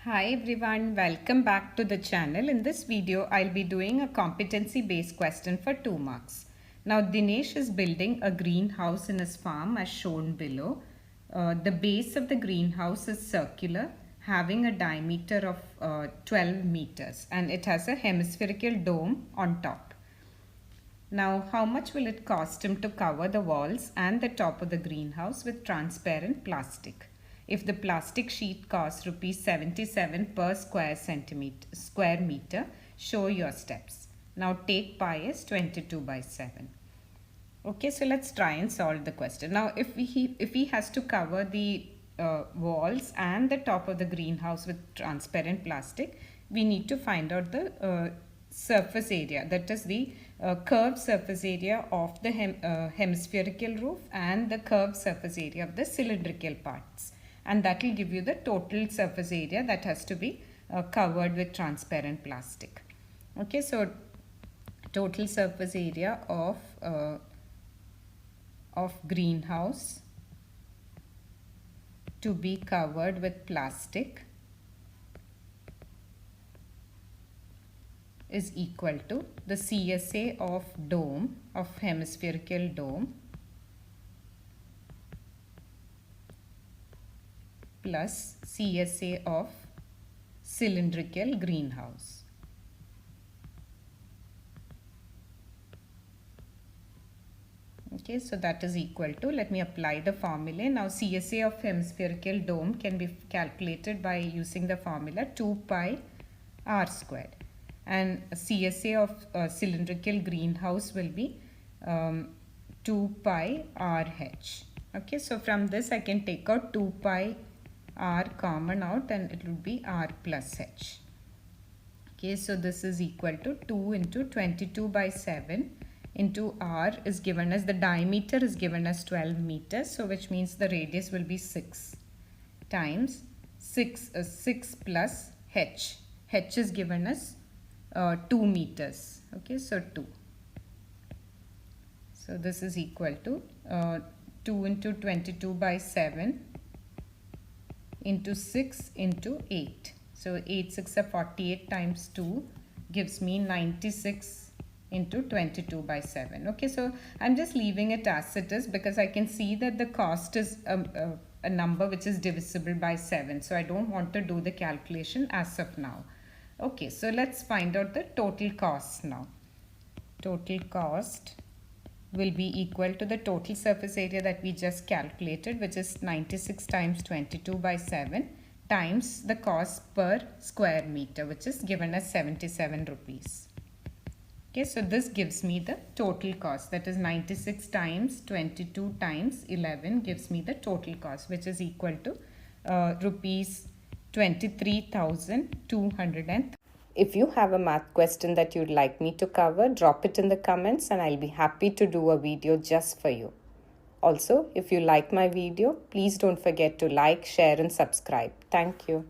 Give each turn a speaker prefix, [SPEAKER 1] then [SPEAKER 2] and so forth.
[SPEAKER 1] Hi everyone, welcome back to the channel. In this video, I'll be doing a competency based question for 2 marks. Now Dinesh is building a greenhouse in his farm as shown below. The base of the greenhouse is circular, having a diameter of 12 meters, and it has a hemispherical dome on top. Now how much will it cost him to cover the walls and the top of the greenhouse with transparent plastic? If the plastic sheet costs rupees 77 per square meter, show your steps. Now take pi as 22 by 7. Okay, so let's try and solve the question. Now if he has to cover the walls and the top of the greenhouse with transparent plastic, we need to find out the surface area, that is the curved surface area of the hemispherical roof and the curved surface area of the cylindrical parts. And that will give you the total surface area that has to be covered with transparent plastic. Okay, so total surface area of greenhouse to be covered with plastic is equal to the Csa of dome, of hemispherical dome, plus Csa of cylindrical greenhouse. Okay, so that is equal to, let me apply the formula. Now Csa of hemispherical dome can be calculated by using the formula 2 pi r squared, and Csa of cylindrical greenhouse will be 2 pi rh. Okay, so from this I can take out 2 pi r common out and it will be r plus h. Okay, so this is equal to 2 into 22 by 7 into r is given as, the diameter is given as 12 meters, so which means the radius will be 6 times 6 plus h. H is given as 2 meters. Okay, so 2. So this is equal to 2 into 22 by 7 into 6 into 8. So 8 6 are 48 times 2 gives me 96 into 22 by 7. Okay, so I'm just leaving it as it is because I can see that the cost is a number which is divisible by 7. So I don't want to do the calculation as of now. Okay, so let's find out the total cost now. Total cost will be equal to the total surface area that we just calculated, which is 96 times 22 by 7 times the cost per square meter, which is given as 77 rupees. Okay, so this gives me the total cost, that is 96 times 22 times 11 gives me the total cost, which is equal to rupees 23,200. If you have a math question that you'd like me to cover, drop it in the comments and I'll be happy to do a video just for you. Also, if you like my video, please don't forget to like, share and subscribe. Thank you.